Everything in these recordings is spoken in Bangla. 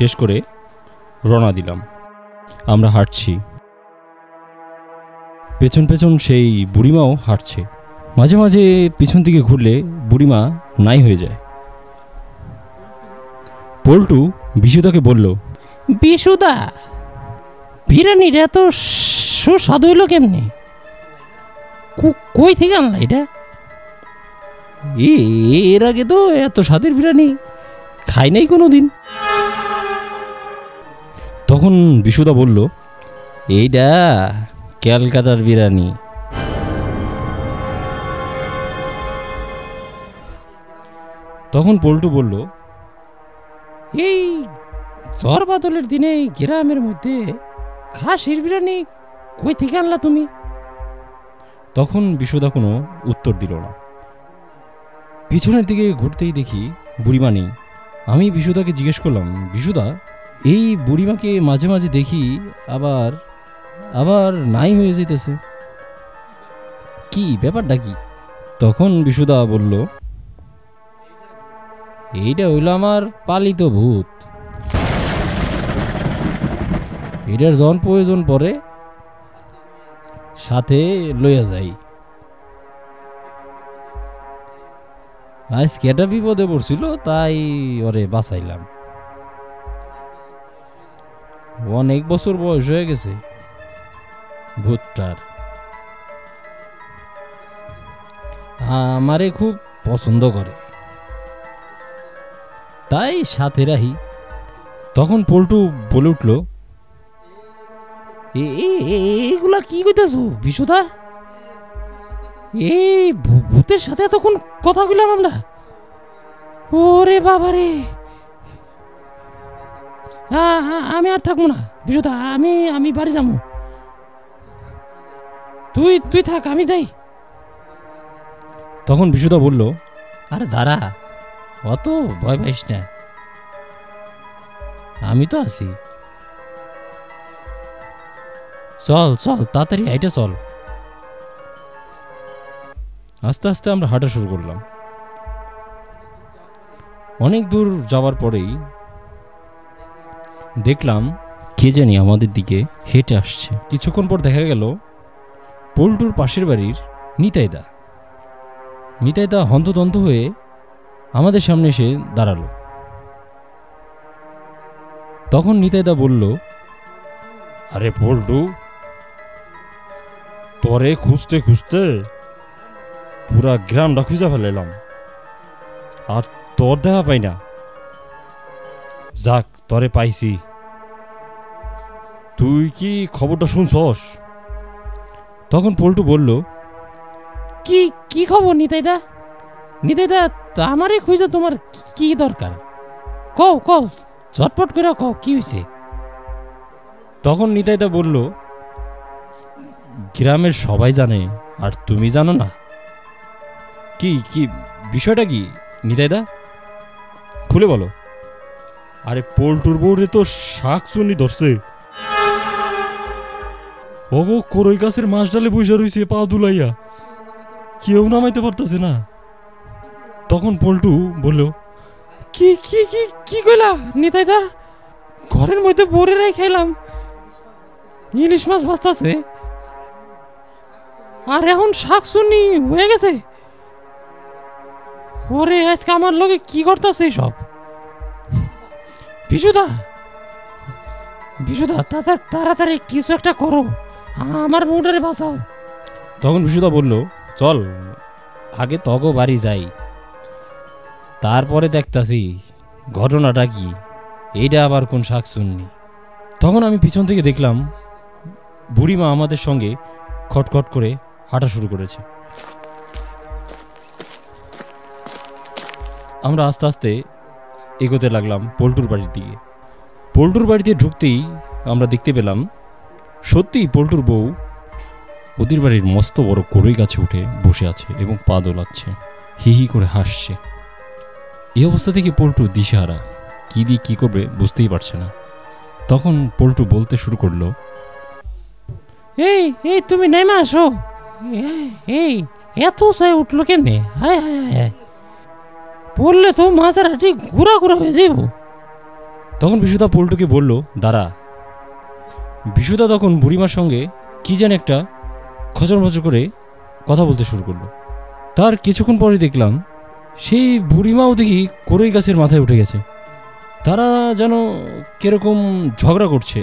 শেষ করে রওনা দিলাম। আমরা হাঁটছি, পেছন পেছন সেই বুড়িমাও হাঁটছে। মাঝে মাঝে পিছন দিকে ঘুরলে বুড়িমা নাই হয়ে যায়। পল্টু বিশুদাকে বলল, বিশুদা, বিরিয়ানির এত সুস্বাদু হইল কেমনি? কই থেকে আনলা এটা? এর আগে তো এত স্বাদের বিরিয়ানি খাই নাই কোনো দিন। তখন বিশুদা বলল, এইটা ক্যালকাটার বিরিয়ানি। তখন পল্টু বলল, এই ঝড় বাদলের দিনে গ্রামের মধ্যে খাসির বিরিয়ানি কই থেকে আনলা তুমি? তখন বিশুদা কোনো উত্তর দিল না। পিছনের দিকে ঘুরতেই দেখি বুড়িমা নেই। আমি বিশুদাকে জিজ্ঞেস করলাম, বিশুদা, এই বুড়িমাকে মাঝে মাঝে দেখি আবার আবার নাই হয়ে যেতেছে, কি ব্যাপারটা কি? তখন বিশুদা বলল, এইটা হইল আমার পালিত ভূত। এটার যখন প্রয়োজন পড়ে সাথে লইয়া যাই। আজকে একটা বিপদে পড়ছিল, তাই ওরে বাঁচাইলাম। অনেক বছর বয়স হয়ে গেছে ভূতটার, আমারে খুব পছন্দ করে, তাই সাথে রাহি। তখন পল্টু বলে উঠল, এগুলা কি কইতাছো বিশুদা? এই ভূতের সাথে এতক্ষণ কথা কইলাম আমরা? ওরে বাবারে, আমি আর থাকবো না বিশুদা, আমি বাড়ি যাবো। তুই থাক, আমি যাই। তখন বিশুদা বলল, আরে দাঁড়া, অত ভয় পাইস না, আমি তো আছি। চল চল, তাড়াতাড়ি হাইটে চল। আস্তে আস্তে আমরা হাঁটা শুরু করলাম। অনেক দূর যাওয়ার পরেই দেখলাম কে জানি আমাদের দিকে হেঁটে আসছে। কিছুক্ষণ পর দেখা গেল পল্টুর পাশের বাড়ির নিতাইদা। নিতাইদা হন্তদন্ত হয়ে আমাদের সামনে এসে দাঁড়ালো। তখন নিতাইদা বলল, আরে পল্টু, তরে খুঁজতে খুঁজতে পুরা গ্রামটা খুঁজে ফেলাইলাম, আর তোর দেখা পাই না। যাক, তরে পাইছি। তুই কি খবরটা শুনছস? তখন পল্টু বলল, কি খবর নিতাইদা? নিতাইদা, আমারে খুঁজে তোমার কি দরকার? কও কও, ঝটপট করে কও, কি হয়েছে? তখন নিতাইদা বলল, গ্রামের সবাই জানে আর তুমি জানো না। কি কি বিষয়টা কি নিতাইদা, খুলে বলো। আরে পল্টুর বউরে তো শাকচুনি ধরছে, ওগো করই গাছের মাছ ডালে বসে রয়েছে পা দুলাইয়া, কেউ নামাইতে পারতেছে না। তখন পল্টু বলল, কি কি কি কি কইলা নিতাইদা? ঘরের মধ্যে বরে রাই খাইলাম, ইলিশ মাছ ভাজতাছে, আর এখন শাকচুনি হয়ে গেছে। ওরে, আজকে আমার লগে কি করতেছে সব? বিশুদা, বিশুদা, তাড়াতাড়ি কিছু একটা করো, আমার বউটারে বাঁচাও। তখন বিশুদা বলল, চল আগে তগো বাড়ি যাই, তারপরে দেখতাছি ঘটনাটা কি, এইটা আবার কোন শাকচুন্নি। তখন আমি পিছন থেকে দেখলাম বুড়িমা আমাদের সঙ্গে খটখট করে হাঁটা শুরু করেছে। আমরা আস্তে আস্তে এগোতে লাগলাম পল্টুর বাড়ির দিকে। পল্টুর বাড়িতে ঢুকতেই আমরা দেখতে পেলাম সত্যিই পল্টুর বউ ওদের বাড়ির মস্ত বড় কড়ই গাছে উঠে বসে আছে এবং পা দোলাচ্ছে, হি হি করে হাসছে। এই অবস্থা থেকে পল্টু দিশেহারা, কি দিয়ে কি করবে বুঝতেই পারছে না। তখন পল্টু বলতে শুরু করলো, এই এই তুমি নেমে আসো। এই এত উঁচায় উঠলো কেমনে? হায় হায় হায়, পড়লে তো মাথার হাঁটি ঘুরা ঘুরা হয়ে যাইব। তখন বিশুদা পল্টুকে বলল, দাঁড়া। বিশুদা তখন বুড়িমার সঙ্গে কি যেন একটা খচর মচর করে কথা বলতে শুরু করলো। তার কিছুক্ষণ পরে দেখলাম সেই বুড়িমাও দেখি কড়ই গাছের মাথায় উঠে গেছে। তারা যেন কিরকম ঝগড়া করছে,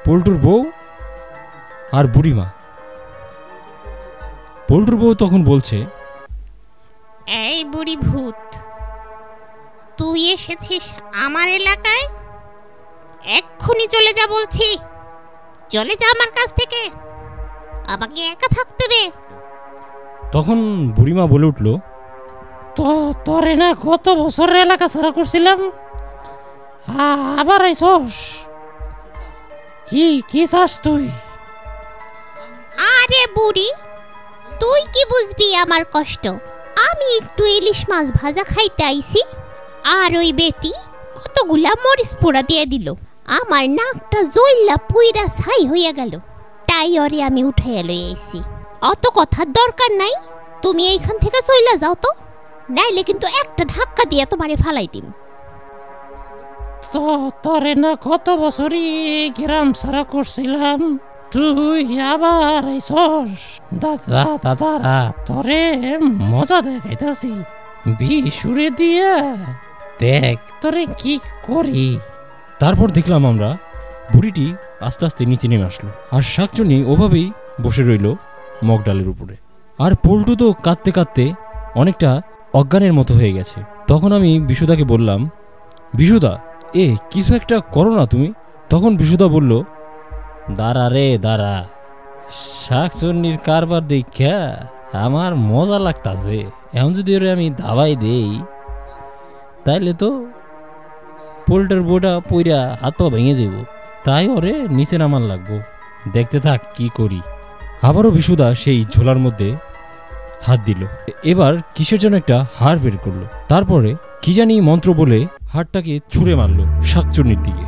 পল্টুর বউ আর বুড়িমা। পল্টুর বউ তখন বলছে, এই বুড়ি ভূত, তুই এসেছিস আমার এলাকায়, এক্ষুনি চলে যা বলছি। চলে যা আমার কাছ থেকে, আমাকে একা থাকতে দে। তখন বুড়িমা বলে উঠল, তো তোরে না কত বছরের এলাকা ছাড়া করছিলাম, আবার আইসস? কি কি চাস তুই? আরে বুড়ি, তুই কি বুঝবি আমার কষ্ট? আমি একটু ইলিশ মাছ ভাজা খাইতে আইছি, আর ওই বেটি কতগুলা মরিচ পোড়া দিয়ে দিল। আমার নাকটা জইল্লা পুইরা ছাই হইয়া গেল, তাই ওরে আমি উঠাইয়া লই আইছি। অত কথার দরকার নাই, তুমি এইখান থেকে চইলা যাও তো, নাইলে কিন্তু একটা ধাক্কা দিয়ে তোমারে ফালাই দিম। তো তোরে না কত বছরই গ্রাম ছাড়া করছিলাম, তুই আবার আইসস? দাদা দাদারা তোরে মজা দেখাইতাছি, বিশুরে দিয়া দেখ তোরে কি করি। তারপর দেখলাম আমরা বুড়িটি আস্তে আস্তে নিচে নেমে আসলো, আর শাকচুনি ওভাবেই বসে রইল মগ ডালের উপরে। আর পল্টু তো কাঁদতে কাঁদতে অনেকটা অজ্ঞানের মতো হয়ে গেছে। তখন আমি বিশুদাকে বললাম, বিশুদা, কিছু একটা করো না তুমি। তখন বিশুদা বলল, দাঁড়া রে দাঁড়া, শাকচুন্নির কারবার দেখা আমার মজা লাগতাছে। এখন যদি ওরে আমি দাবাই দেই, তাইলে তো পোল্টের বউটা পইরা হাত পা ভেঙে যাব, তাই ওরে নিচে নামার লাগবো। দেখতে থাক কি করি। আবারও বিশুদা সেই ঝোলার মধ্যে হাত দিল, এবার কিসের জন্য একটা হাড় বের করলো। তারপরে কি জানি মন্ত্র বলে হাড়টাকে ছুঁড়ে মারলো শাকচুন্নির দিকে।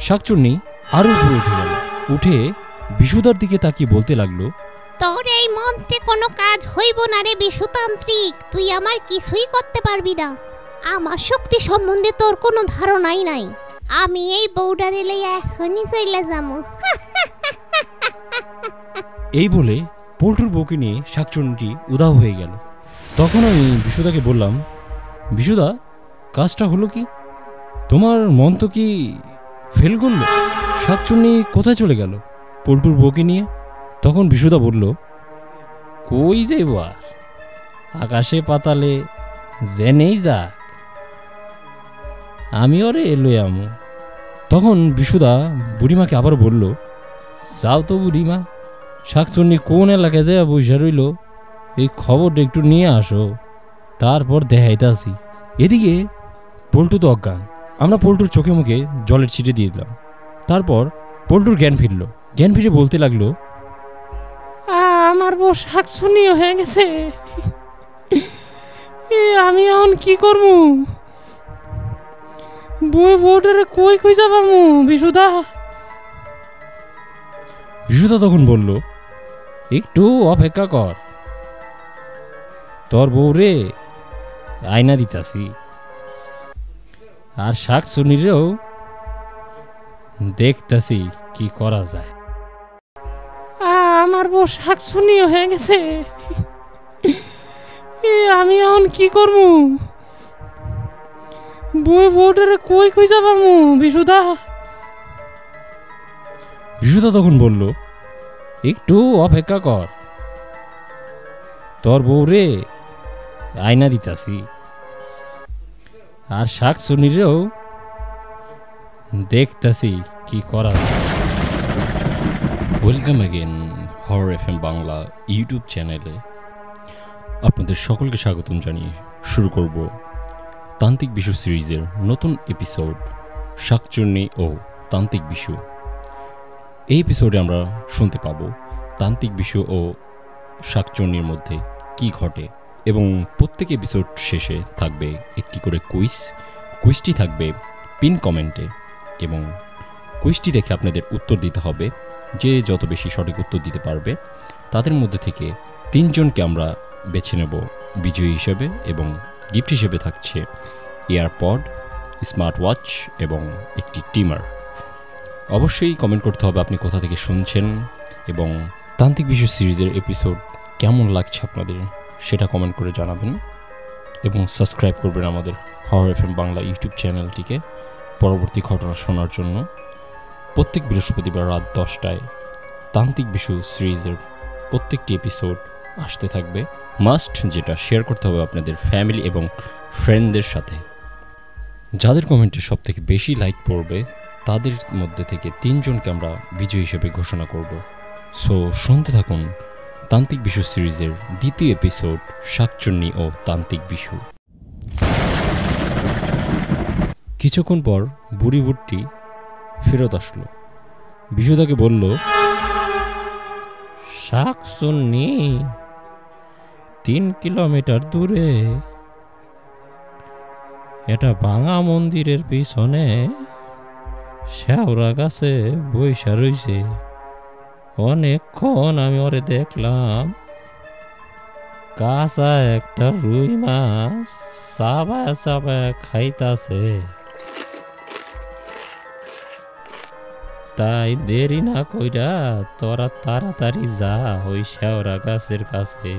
শাকচুন্নি আরো উপরে উঠে গেল। উঠে বিশুদার দিকে তাকিয়ে বলতে লাগলো, তোর এই মন্ত্রে কোনো কাজ হইব না রে বিশুতান্ত্রিক, তুই আমার কিছুই করতে পারবি না। আমার শক্তি সম্বন্ধে তোর কোনো ধারণাই নাই। আমি এই বউডারে লইয়া এখনই চইলা যামু। এই বলে পল্টুর বউকে নিয়ে শাকচুন্নিটি উধাও হয়ে গেল। তখন আমি বিশুদাকে বললাম, বিশুদা, কাজটা হলো কি? তোমার মন তো কি ফেল করলো? শাকচুন্নি কোথায় চলে গেল পল্টুর বউকে নিয়ে? তখন বিশুদা বলল, কই যাইব আর, আকাশে পাতালে জেনেই যাক, আমি ওরে এলোই আমু। তখন বিশুদা বুড়িমাকে আবার বলল, যাও তো বুড়িমা, শাকচুন্নি কোন এলাকায় যায় বৈশা রইল, এই খবরটা একটু নিয়ে আসো, তারপর দেখাইতাছি। এদিকে পল্টু তো অজ্ঞান। আমরা পল্টুর চোখে মুখে জলের ছিটে দিয়ে দিলাম। তারপর পল্টুর জ্ঞান ফিরল। জ্ঞান ফিরে বলতে লাগলো, আমার বউ শাকচুন্নি হয়ে গেছে, আমি এখন কি করবো? বউটারে কই কই যাবামু বিশুদা? বিশুদা তখন বলল, একটু অপেক্ষা কর, তোর বউ রে আয়না দিতাছি, আর শাকচুন্নিরেও দেখতাছি কি করা যায়। আমার বউ শাকচুন্নি হয়ে গেছে, আমি এখন কি করবো? বউটারে কই কই যাবামু বিশুদা? বিশুদা তখন বলল, একটু অপেক্ষা কর, তোর বউ রে আয়না দিতাছি, আর শাকচুন্নিরেও দেখতাছি কি করা যায়। Welcome again horror FM Bangla YouTube চ্যানেলে আপনাদের সকলকে স্বাগতম জানিয়ে শুরু করব তান্ত্রিক বিশু সিরিজের নতুন এপিসোড, শাকচুন্নি ও তান্ত্রিক বিশু। এই এপিসোডে আমরা শুনতে পাব তান্ত্রিক বিশু ও শাকচুন্নির মধ্যে কি ঘটে, এবং প্রত্যেক এপিসোড শেষে থাকবে একটি করে কুইজটি থাকবে পিন কমেন্টে, এবং কুইজটি দেখে আপনাদের উত্তর দিতে হবে। যে যত বেশি সঠিক উত্তর দিতে পারবে তাদের মধ্যে থেকে 3 জনকে আমরা বেছে নেব বিজয়ী হিসেবে, এবং গিফট হিসেবে থাকছে এয়ারপড, স্মার্ট ওয়াচ এবং একটি টিমার। অবশ্যই কমেন্ট করতে হবে আপনি কোথা থেকে শুনছেন, এবং তান্ত্রিক বিশু সিরিজের এপিসোড কেমন লাগছে আপনাদের সেটা কমেন্ট করে জানাবেন, এবং সাবস্ক্রাইব করবেন আমাদের হরর এফএম বাংলা ইউটিউব চ্যানেলটিকে পরবর্তী ঘটনা শোনার জন্য। প্রত্যেক বৃহস্পতিবার রাত 10টায় তান্ত্রিক বিশু সিরিজের প্রত্যেকটি এপিসোড আসতে থাকবে। মাস্ট যেটা শেয়ার করতে হবে আপনাদের ফ্যামিলি এবং ফ্রেন্ডদের সাথে। যাদের কমেন্টে সব থেকে বেশি লাইক পড়বে তাদের মধ্যে থেকে 3 জনকে আমরা বিজয়ী হিসেবে ঘোষণা করব। সো শুনতে থাকুন তান্ত্রিক বিশু সিরিজের দ্বিতীয় এপিসোড, শাকচুন্নি ও তান্ত্রিক বিশু। কিছুক্ষণ পর বুড়ি ভুট্টি ফেরত আসলো। বিশুদাকে বলল, শাকচুন্নি 3 কিলোমিটার দূরে এটা ভাঙা মন্দিরের পিছনে শেওড়া গাছে বইসা রইছে। অনেকক্ষণ আমি ওরে দেখলাম, কাঁচা একটা রুই মাছ চাবায় চাবায় খাইতাছে। তাই দেরি না কইরা তোরা তাড়াতাড়ি যা ওই শেওড়া গাছের কাছে,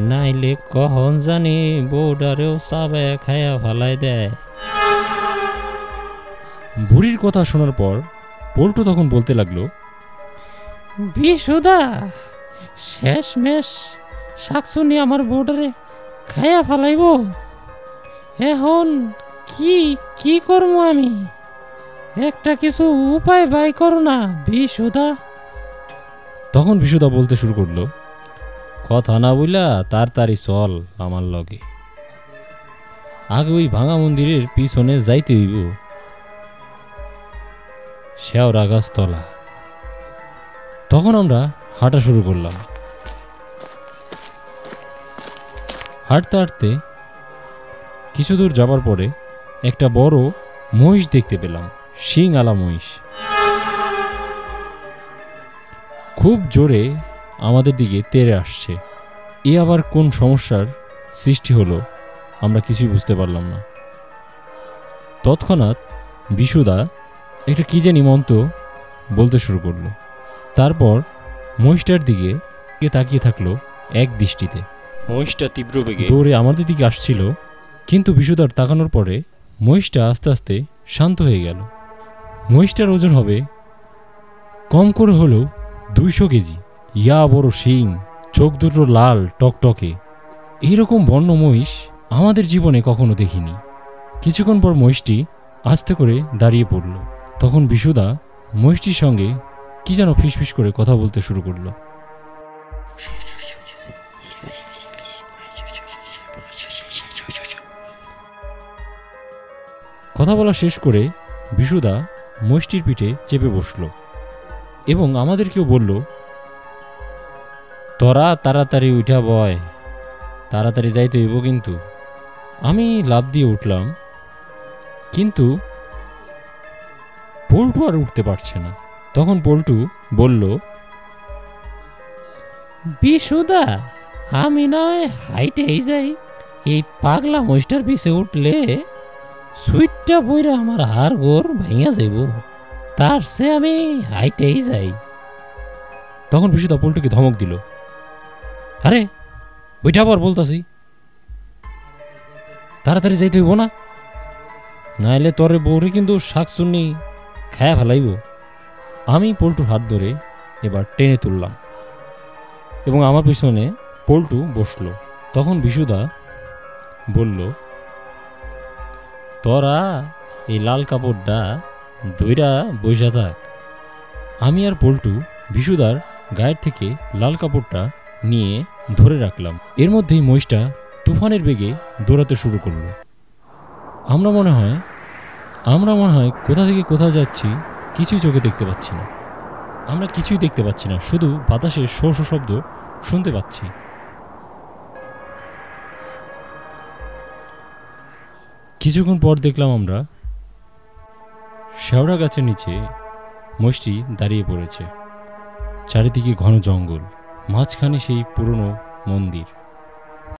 নাইলে কখন জানি বউডারেও চাবায় খাইয়া ফালাই দেয়। বুড়ির কথা শোনার পর পল্টু তখন বলতে লাগলো, বিশুদা, শেষমেশ শাকচুন্নি আমার বউডারে খাইয়া ফালাইব। এখন কি করবো আমি? একটা কিছু উপায় বাই করো না বিশুদা। তখন বিশুদা বলতে শুরু করলো, কথা না বইলা তাড়াতাড়ি চল আমার লগে, আগে ওই ভাঙা মন্দিরের পিছনে যাইতে হইব, শেওড়া গাছ তলা। তখন আমরা হাঁটা শুরু করলাম। হাঁটতে হাঁটতে কিছু দূর যাবার পরে একটা বড় মহিষ দেখতে পেলাম। শিং আলা মহিষ খুব জোরে আমাদের দিকে তেড়ে আসছে। এ আবার কোন সমস্যার সৃষ্টি হলো আমরা কিছুই বুঝতে পারলাম না। তৎক্ষণাৎ বিশুদা একটা কি জানি মন্ত্র বলতে শুরু করলো। তারপর মহিষটার দিকে তাকিয়ে থাকলো এক দৃষ্টিতে। মহিষটা তীব্র বেগে দৌড়ে আমাদের দিকে আসছিল, কিন্তু বিশুদার তাকানোর পরে মহিষটা আস্তে আস্তে শান্ত হয়ে গেল। মহিষটার ওজন হবে কম করে হলেও 200 কেজি। ইয়া বড় শিং, চোখ দুটো লাল টকটকে। এইরকম বন্য মহিষ আমাদের জীবনে কখনো দেখিনি। কিছুক্ষণ পর মহিষটি আস্তে করে দাঁড়িয়ে পড়ল। তখন বিশুদা মহিষটির সঙ্গে কি যেন ফিসফিস করে কথা বলতে শুরু করলো। কথা বলা শেষ করে বিশুদা মহিষটির পিঠে চেপে বসল এবং আমাদেরকেও বলল, তোরা তাড়াতাড়ি উঠা বয়, তাড়াতাড়ি যাইতে হইব কিন্তু। আমি লাফ দিয়ে উঠলাম, কিন্তু পল্টু আর উঠতে পারছে না। তখন পল্টু বলল, বিশুদা, আমি নয় হাইটেই যাই। এই পাগলা মহিষটার পিছে উঠলে সুইটটা বইরা আমার হাড় গোড় ভাইয়া যাইব। তার সে আমি হাইটেই যাই। তখন বিশুদা পল্টুকে ধমক দিল, আরে ওইটা আবার বলতাছি, তাড়াতাড়ি যাইতে হইব না, নাইলে তোরে বউরে কিন্তু শাক চুন্নি খায়া ফেলাইব। আমি পল্টুর হাত ধরে এবার টেনে তুললাম এবং আমার পিছনে পল্টু বসলো। তখন বিশুদা বলল, তোরা এই লাল কাপড়টা দইরা বইসা থাক। আমি আর পল্টু বিশুদার গায়ের থেকে লাল কাপড়টা নিয়ে ধরে রাখলাম। এর মধ্যেই মহিষটা তুফানের বেগে দৌড়াতে শুরু করলো। আমরা মনে হয় কোথা থেকে কোথাও যাচ্ছি, কিছুই চোখে দেখতে পাচ্ছি না। আমরা কিছুই দেখতে পাচ্ছি না, শুধু বাতাসের শো শো শব্দ শুনতে পাচ্ছি। কিছুক্ষণ পর দেখলাম আমরা শেওড়া গাছের নিচে মহিষটি দাঁড়িয়ে পড়েছে। চারিদিকে ঘন জঙ্গল, মাঝখানে সেই পুরনো মন্দির।